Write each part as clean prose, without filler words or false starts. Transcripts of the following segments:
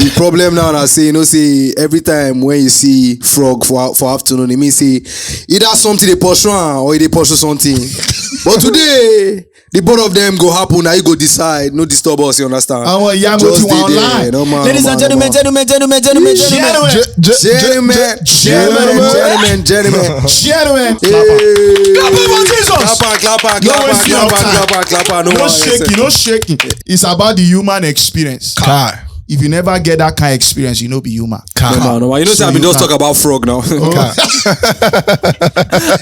The problem now, I say, say every time when you see frog for afternoon, it means say either something they pursue or they pursue something. But today, the both of them go happen. Now you go decide. No disturb us. You understand? Just online. Ladies and gentlemen. No shaking. It's about the human experience. If you never get that kind of experience, you know be human. No. You know, so I've been just talk about frog now.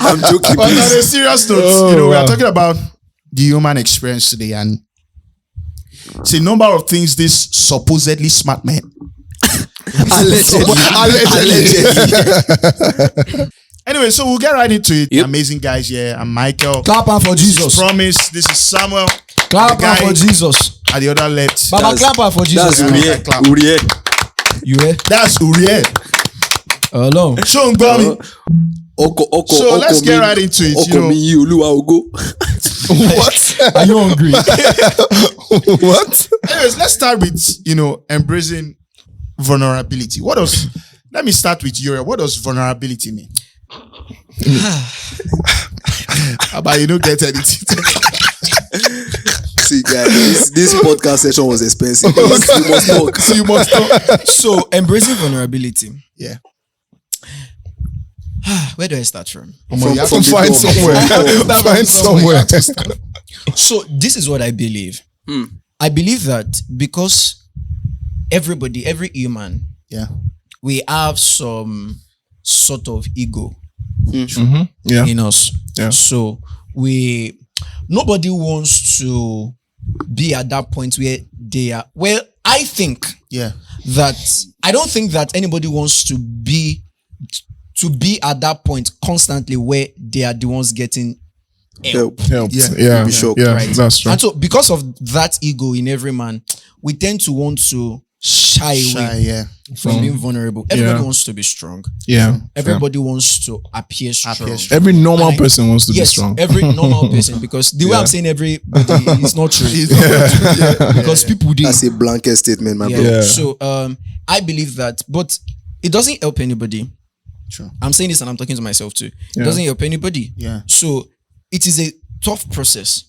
I'm joking. But on a serious note, we are talking about the human experience today, and it's a number of things this supposedly smart man. Allegedly. Anyway, so we'll get right into it. Yep. Amazing guys here. I'm Michael. Clap on for Jesus. Promise. This is Samuel. Clap on for Jesus. At the other left. Baba, clap on for Jesus. That's Uriel. You hear? That's Uriel. Hello. So let's get right into it. What? Are you hungry? What? Anyways, let's start with, embracing vulnerability. Let me start with Uriel. What does vulnerability mean? But you don't get anything. See, guys, this podcast session was expensive. You must talk. So, embracing vulnerability. Yeah. Where do I start from? You have to find somewhere. So, this is what I believe. I believe that because every human, we have some sort of ego in us. Yeah. So, nobody wants to be at that point where they are. Well, I think that I don't think that anybody wants to be at that point constantly where they are the ones getting help. Yeah. Right? That's true. And so because of that ego in every man, we tend to want to shy away from being vulnerable. Everybody wants to be strong. Yeah. Everybody wants to appear strong. Every normal person wants to be strong. Every normal person, because the way I'm saying everybody is not true. Because people do. That's a blanket statement, my bro. Yeah. So I believe that, but it doesn't help anybody. True. I'm saying this and I'm talking to myself too. It doesn't help anybody. Yeah. So it is a tough process.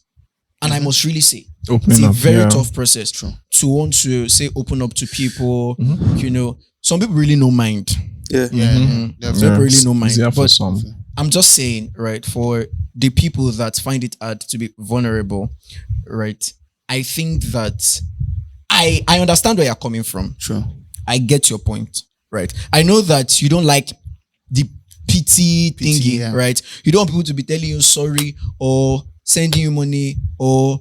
And I must really say, it's a very tough process to want to say open up to people. Some people really don't mind. Yeah. Some people really don't mind. But some. I'm just saying, right, for the people that find it hard to be vulnerable, right, I think that I understand where you're coming from. True. I get your point, right? I know that you don't like the pity thingy, right? You don't want people to be telling you sorry or sending you money or,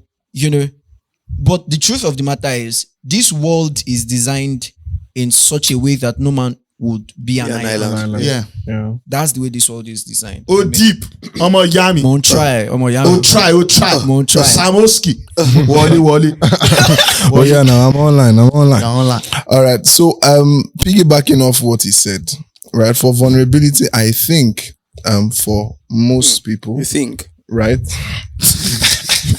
but the truth of the matter is this world is designed in such a way that no man would be an island. Yeah. That's the way this world is designed. Deep. Omo Yami. Mon try. Mon try. Samoski. Wally. Oh yeah, now I'm online. All right. So piggybacking off what he said, right? For vulnerability, I think for most people, you think, right?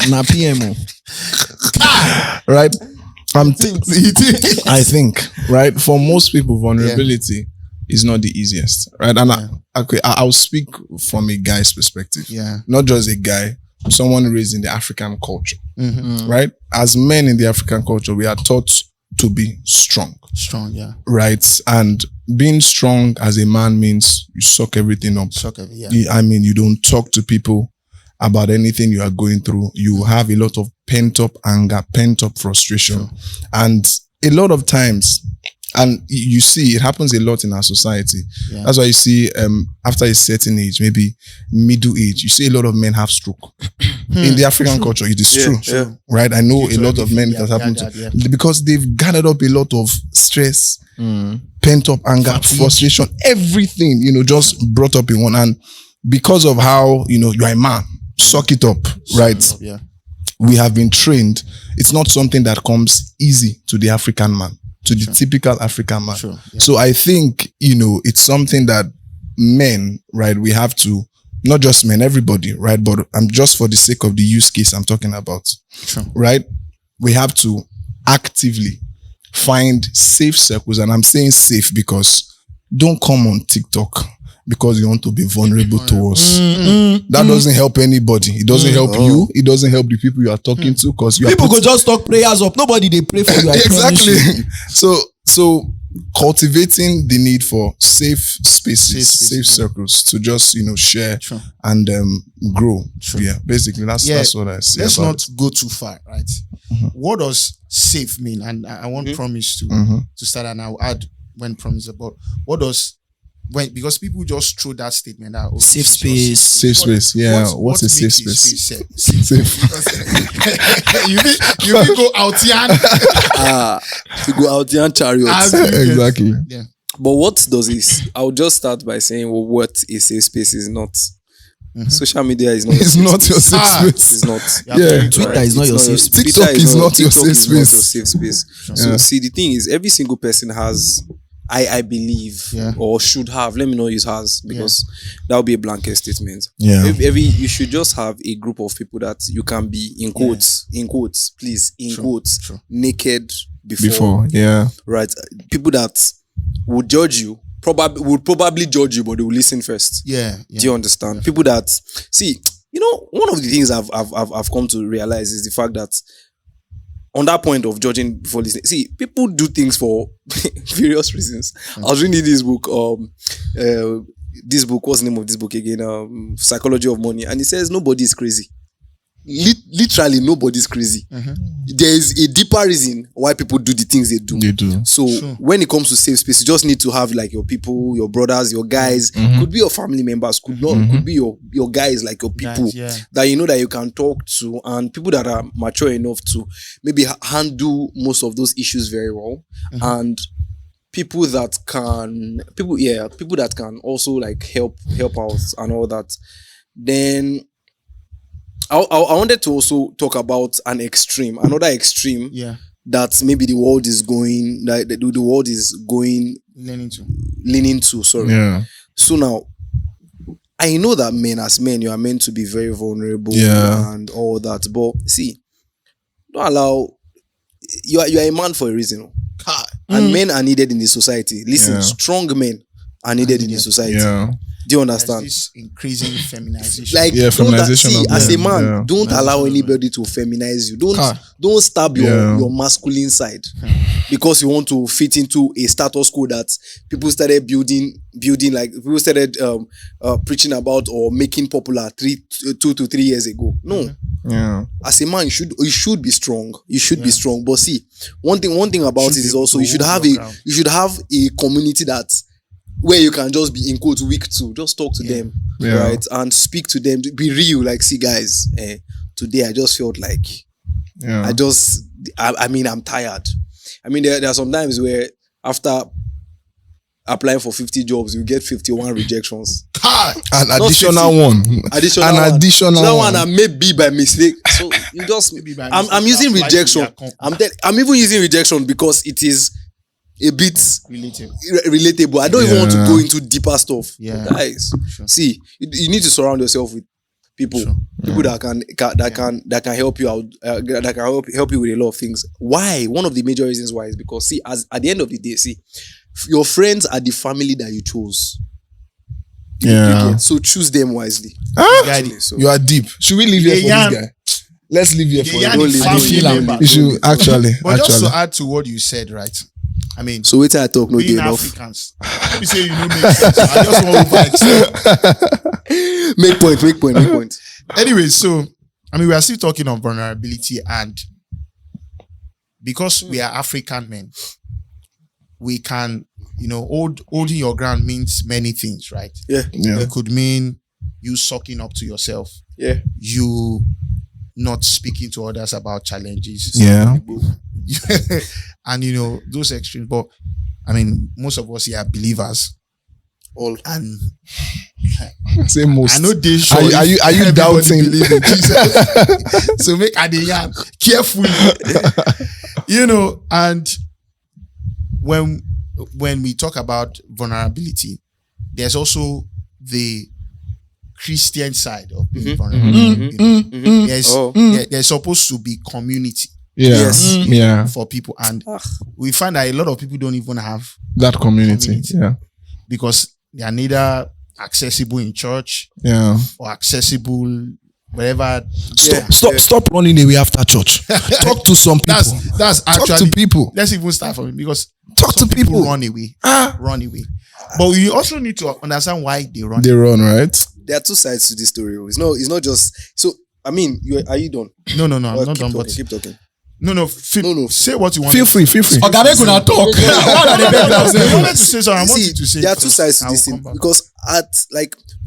Na PMO. Right? I think, right? For most people, vulnerability is not the easiest, right? And I'll speak from a guy's perspective. Yeah. Not just a guy, someone raised in the African culture, right? As men in the African culture, we are taught to be strong. Strong, yeah. Right? And being strong as a man means you suck everything up. You don't talk to people about anything you are going through. You have a lot of pent-up anger, pent-up frustration. And a lot of times, and you see, it happens a lot in our society. Yeah. That's why you see, after a certain age, maybe middle age, you see a lot of men have stroke. In the African culture, it is true. Right? I know a lot of men that happen to, because they've gathered up a lot of stress, pent-up anger, frustration, everything, just brought up in one. And because of how, you're a man, suck it up, right? We have been trained. It's not something that comes easy to the African man, to the typical African man. So I think, it's something that men, right, we have to, not just men, everybody, right? But I'm just for the sake of the use case I'm talking about, right? We have to actively find safe circles, and I'm saying safe because don't come on TikTok because you want to be vulnerable to us. That doesn't help anybody. It doesn't help you. It doesn't help the people you are talking to because people could just talk prayers up. Nobody they pray for you. I exactly. So cultivating the need for safe spaces, safe circles to just share and grow. Yeah, basically that's what I say. Let's not go too far, right? What does safe mean? And I want Promise to start, and I'll add when Promise about what does because people just throw that statement out. Safe space. Safe space. Yeah. What's a safe space? Safe. you will go out here. You go out here and chariots. Exactly. Yeah. But what does this? I'll just start by saying, well, what a safe space is not. Social media is not. It's not your safe space. It's not. Yeah. Twitter is not your safe space. TikTok is not your safe TikTok is not your space. safe space. So see, the thing is, every single person has. I believe or should have. Let me not use has because that would be a blanket statement. Yeah. You should just have a group of people that you can be in quotes, please, quotes, naked before. Yeah. Right. People that would judge you, probably judge you, but they will listen first. Yeah. Do you understand? People that see, one of the things I've come to realize is the fact that on that point of judging before listening, see, people do things for various reasons. I was reading this book, what's the name of this book again? Psychology of Money, and it says nobody is crazy. Literally, nobody's crazy. There is a deeper reason why people do the things they do. So when it comes to safe space, you just need to have like your people, your brothers, your guys. Could be your family members, could be your guys, like your people that that you can talk to, and people that are mature enough to maybe handle most of those issues very well, and people that can also like help out and all that. Then I wanted to also talk about another extreme that maybe the world is going, leaning to. Sorry. Yeah. So now, I know that as men, you are meant to be very vulnerable and all that. But see, don't allow. You are a man for a reason, and men are needed in the society. Listen, strong men are needed in the society. Yeah. Do you understand? This increasing feminization. Feminization. As a man, don't allow anybody to feminize you. Don't stab your masculine side because you want to fit into a status quo that people started building. Like people started preaching about or making popular 2 to 3 years ago. No. Yeah. As a man, you should be strong. You should be strong. But see, one thing about it is also you should have a community that. Where you can just be in quotes weak to just talk to them, right, and speak to them, be real. Like, see, guys, today I just felt like, I'm tired. I mean, there are some times where after applying for 50 jobs, you get 51 rejections. An additional one. So that one I may be by mistake. So you just, I'm using rejection. I'm even using rejection because it is a bit relatable. I don't even want to go into deeper stuff. Guys, see, you need to surround yourself with people that can help you out, that can help you with a lot of things. Why? One of the major reasons why is because, see, at the end of the day, see, your friends are the family that you chose. So choose them wisely. You are deep. Should we leave here for this guy? Let's leave here for you. You should actually. Just to add to what you said, right? I mean, so wait till I talk. No, being Africans. Let me say you make sense. I just want to make point. Anyway, so I mean, we are still talking on vulnerability, and because we are African men, we can, holding your ground means many things, right? Yeah. It could mean you sucking up to yourself. Yeah. You not speaking to others about challenges. Yeah. And those extremes, but I mean, most of us here are believers. All and say most. I know they sure. Are you doubting? Believe in Jesus. So make Adeyan carefully. And when we talk about vulnerability, there's also the Christian side of being vulnerable. There's supposed to be community. for people, and we find that a lot of people don't even have that community. Yeah, because they are neither accessible in church, or accessible wherever. Stop running away after church. Talk to some people. That's actually talk to people. Let's even start from it, because talk to people. Run away. But we also need to understand why they run. They run, right? There are two sides to this story. It's not just so. I mean, are you done? No, I'm not done. But keep talking. No. Say what you want. Feel free. Organic could not talk. I wanted to say something. I wanted to say there are two sides to this thing, because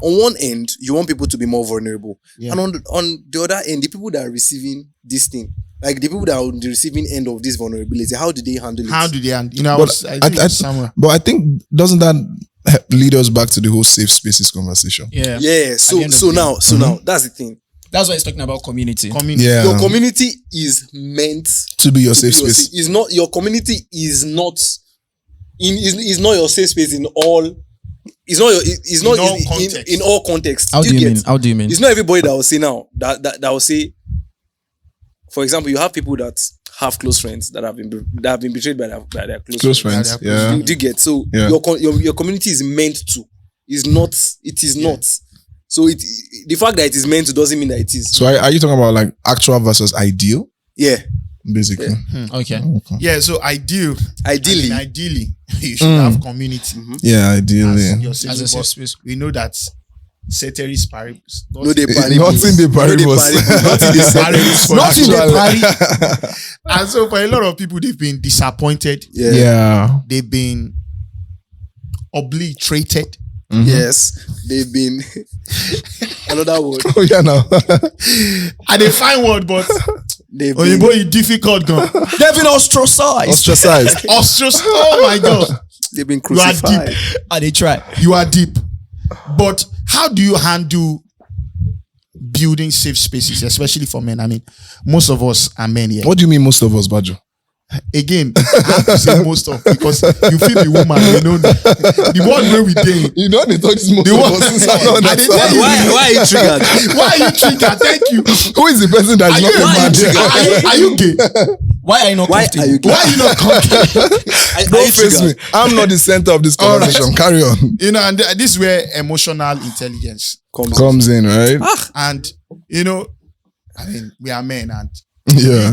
on one end you want people to be more vulnerable, and on the other end, the people that are receiving this thing, like the people that are on the receiving end of this vulnerability, how do they handle it? You know, but I think doesn't that lead us back to the whole safe spaces conversation? Yeah. So now that's the thing. That's why he's talking about community. Yeah. Your community is meant to be your safe space. Is not your community is not your safe space in all. It's not in all contexts. How do you mean? It's not everybody that will say now that will say. For example, you have people that have close friends that have been betrayed by their close friends. Yeah. Do you get? So your community is meant to. It is not. So the fact that it is meant to doesn't mean that it is. So are you talking about like actual versus ideal? Yeah. Basically. Yeah. Okay. Yeah, so ideally you should have community. Yeah, ideally. As a safe space. We know that ceteris paribus. Nothing the paribus. Nothing the paribus. And so for a lot of people, they've been disappointed. Yeah. They've been obliterated. Yes, they've been another word. Oh yeah, no. And they find word, but they've been difficult. They've been ostracized. Oh my God, they've been crucified. You are deep. And they try. You are deep. But how do you handle building safe spaces, especially for men? I mean, most of us are men here. What do you mean, most of us, Bajo? Again, I have to say most of, because you feel the woman, you know the one where we did. You know they talk most of us. Why are you triggered? Why are you triggered? Thank you. Who is the person that is not a man here? Are you gay? Why are you not comfortable? Why are you not comfortable? Don't face me. I'm not the center of this conversation. Right. Carry on. You know, and this is where emotional intelligence comes in, right? And you know, I mean, we are men, and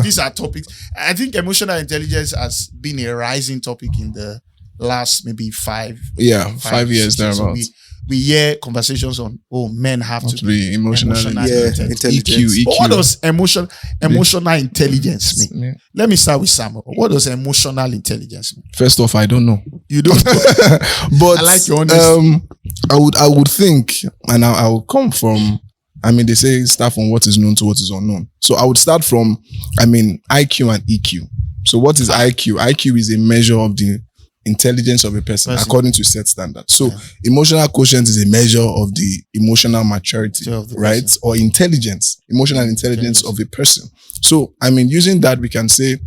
these are topics. I think emotional intelligence has been a rising topic in the last maybe 5 years thereabouts. So we hear conversations on men have to be emotionally intelligent. EQ. But what does emotional intelligence mean? Let me start with Sam. What does emotional intelligence mean? First off, I don't know. You don't know. But I like your honesty. I would think, and I would come from, I mean, they say start from what is known to what is unknown. So I would start from, I mean, IQ and EQ. So what is IQ? IQ is a measure of the intelligence of a person according to set standards. So emotional quotient is a measure of the emotional maturity, right? Person. Or intelligence, emotional intelligence of a person. So, I mean, using that, we can say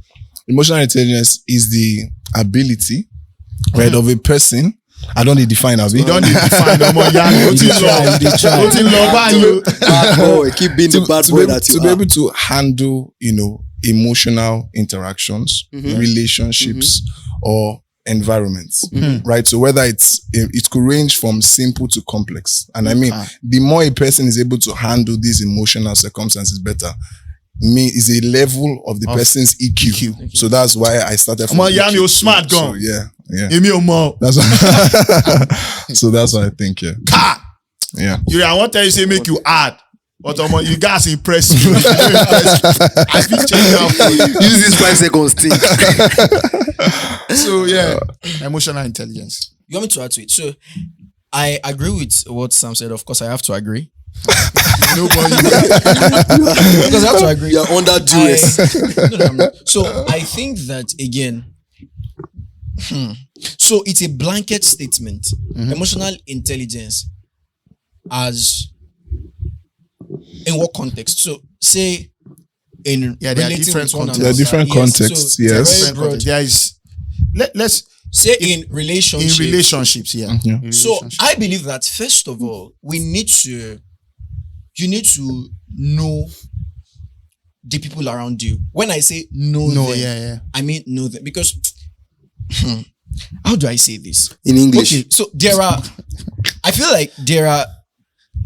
emotional intelligence is the ability, right, of a person. I don't need to define as well. You don't need to define keep being the bad boy that you are. To be able to handle, you know, emotional interactions, relationships, or environments, right? So whether it could range from simple to complex. And I mean, the more a person is able to handle these emotional circumstances better, is a level of the person's EQ. So that's why I started from EQ. You're smart, so yeah. That's so that's what I think, yeah. I want to tell you, say make you add. But you guys impress me. I feel change out for you. Use this 5 seconds thing. So emotional intelligence. You want me to add to it? So I agree with what Sam said. Of course, I have to agree. Nobody. Because I have to agree. You're under duress. No. So I think that again. So it's a blanket statement. Emotional intelligence as in what context? So say in there are different contexts. There are different contexts. Yes. There is. Let's say in relationships. In relationships, So I believe that first of all, you need to know the people around you. When I say know them, I mean know them. Because, how do I say this? In English. Okay, so I feel like there are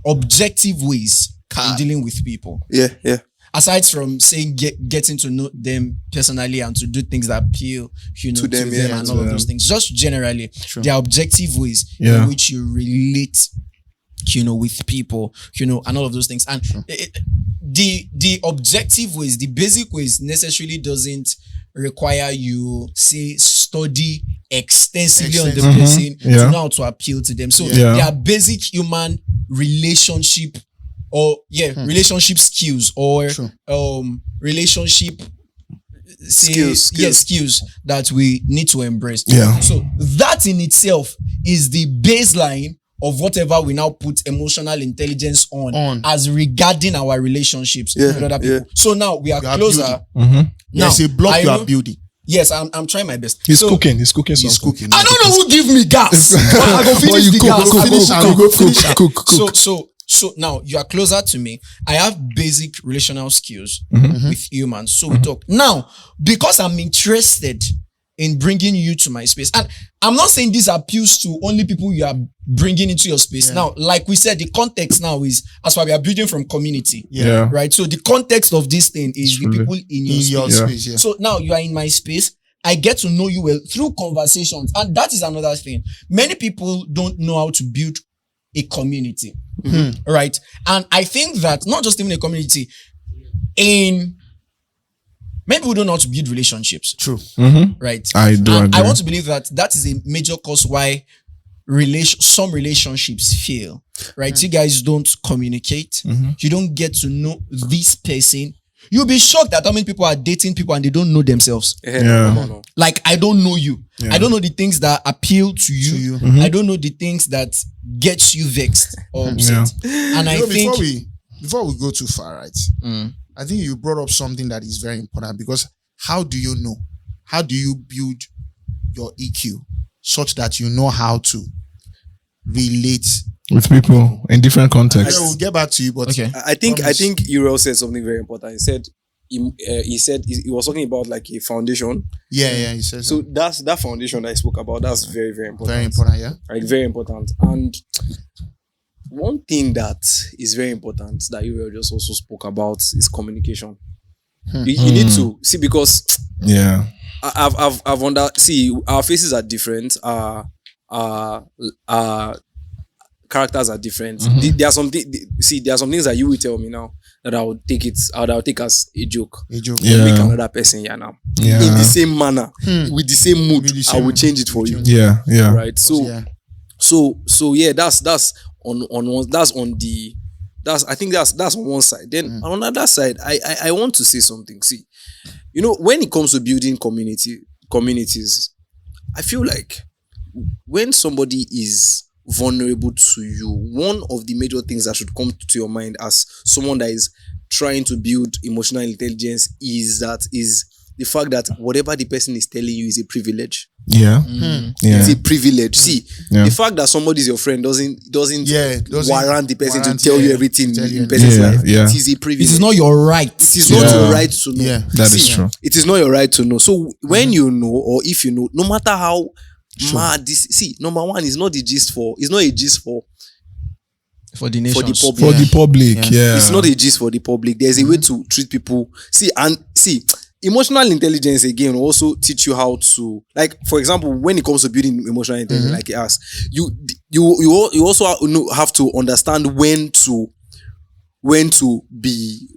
objective ways in dealing with people. Yeah. Aside from saying getting to know them personally and to do things that appeal, to them and all of those things. Just generally, there are objective ways in which you relate, with people, and all of those things. And the objective ways, the basic ways, necessarily doesn't require you study extensively on the person to know how to appeal to them. So there are basic human relationship relationship skills or relationship skills that we need to embrace. So that in itself is the baseline of whatever we now put emotional intelligence on as regarding our relationships with other people. So now we are closer. Now, there's a block you are building. Yes, I'm trying my best. He's cooking something. I don't know who give me gas. I go finish the gas. So now you are closer to me. I have basic relational skills with humans. So we talk. Now, because I'm interested in bringing you to my space, and I'm not saying this appeals to only people you are bringing into your space. Now, like we said, the context now is as far we are building from community. Right? So the context of this thing is the people in your space. So now you are in my space. I get to know you well through conversations. And that is another thing. Many people don't know how to build a community. Right? And I think that not just even a community, many people don't know how to build relationships. True. Right? I do agree. I want to believe that is a major cause why some relationships fail. Right? You guys don't communicate. You don't get to know this person. You'll be shocked at how many people are dating people and they don't know themselves. Like, I don't know you. I don't know the things that appeal to you. I don't know the things that gets you vexed or upset. And I think before we go too far, right? I think you brought up something that is very important, because how do you know? How do you build your EQ such that you know how to relate with people in different contexts? We'll get back to you, but I think Uriel said something very important. He said he was talking about like a foundation. He said so. That's that foundation that I spoke about. That's very, very important. Very important, Like very important. And one thing that is very important that Uriel just also spoke about is communication. You need to see, because I've wondered. See, our faces are different. Characters are different. There are some things that you will tell me now that I would take as a joke. Make another person now. In the same manner, with the same mood, I will change it for you. Right. I think that's on one side. Then on another side, I want to say something. See, when it comes to building communities, I feel like when somebody is vulnerable to you, one of the major things that should come to your mind as someone that is trying to build emotional intelligence is the fact that whatever the person is telling you is a privilege. It's a privilege. See, the fact that somebody is your friend doesn't warrant the person to tell you everything in person's life. It is a privilege. It is not your right. It is not your right to know. That is true. It is not your right to know. So when you know, or if you know, no matter how mad this, number one is not a gist for the nation, for the public. It's not a gist for the public. There's a way to treat people. See, emotional intelligence again will also teach you how to, like, for example, when it comes to building emotional intelligence, like you asked, you also have to understand when to be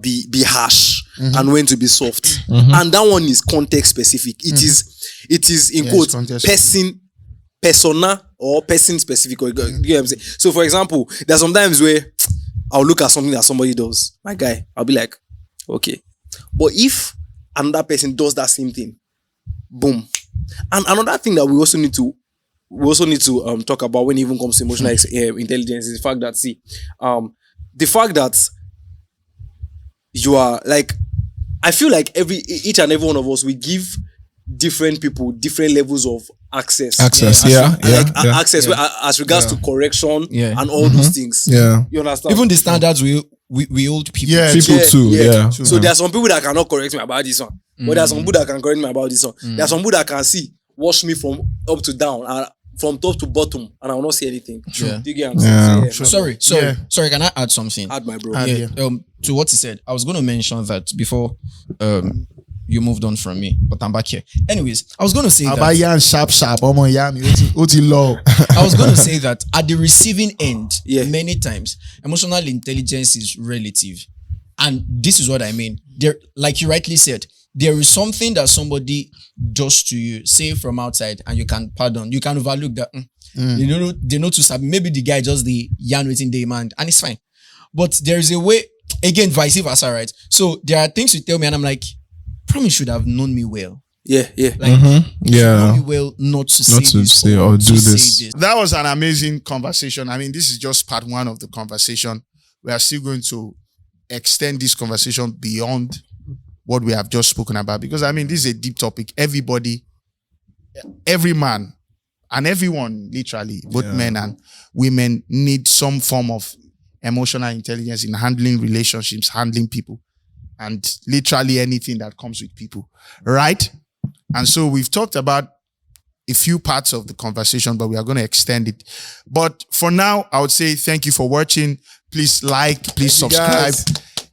be harsh and when to be soft, and that one is context specific. It is in quotes persona or person specific. You know what I'm saying? So, for example, there's sometimes where I'll look at something that somebody does, my guy, I'll be like, okay, but if another person does that same thing, boom. And another thing that we also need to talk about when it even comes to emotional intelligence is the fact that you are like, I feel like each and every one of us, we give different people different levels of access. Access as regards to correction and all those things. You understand? Even the standards we we old people. Yeah, People too, yeah. So there are some people that cannot correct me about this one, but there are some people that can correct me about this one. There are some people that can see, watch me from up to down and from top to bottom, and I will not say anything. Yeah. Do you get what I'm saying? Sorry. Can I add something? Add my bro. To what he said, I was going to mention that before you moved on from me, but I'm back here. Anyways, I was going to say that I was going to say that at the receiving end, many times emotional intelligence is relative, and this is what I mean. There, like you rightly said, there is something that somebody does to you, say from outside, and you can pardon, you can overlook that. They know to sabi. Maybe the guy just the yarn waiting demand, and it's fine. But there is a way, again, vice versa, right? So there are things you tell me, and I'm like, probably should have known me well. Yeah. Like, know me well, not to say or do this. That was an amazing conversation. I mean, this is just part one of the conversation. We are still going to extend this conversation beyond what we have just spoken about, because I mean, this is a deep topic. Everybody, every man and everyone, literally, both men and women, need some form of emotional intelligence in handling relationships, handling people, and literally anything that comes with people, right? And so we've talked about a few parts of the conversation, but we are going to extend it. But for now, I would say thank you for watching. Please like, please subscribe,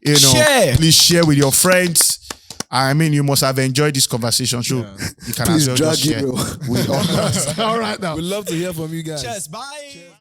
share. Please share with your friends. I mean, you must have enjoyed this conversation. So you can Please as well drag just it, share. bro. All right now. We'd love to hear from you guys. Cheers, bye.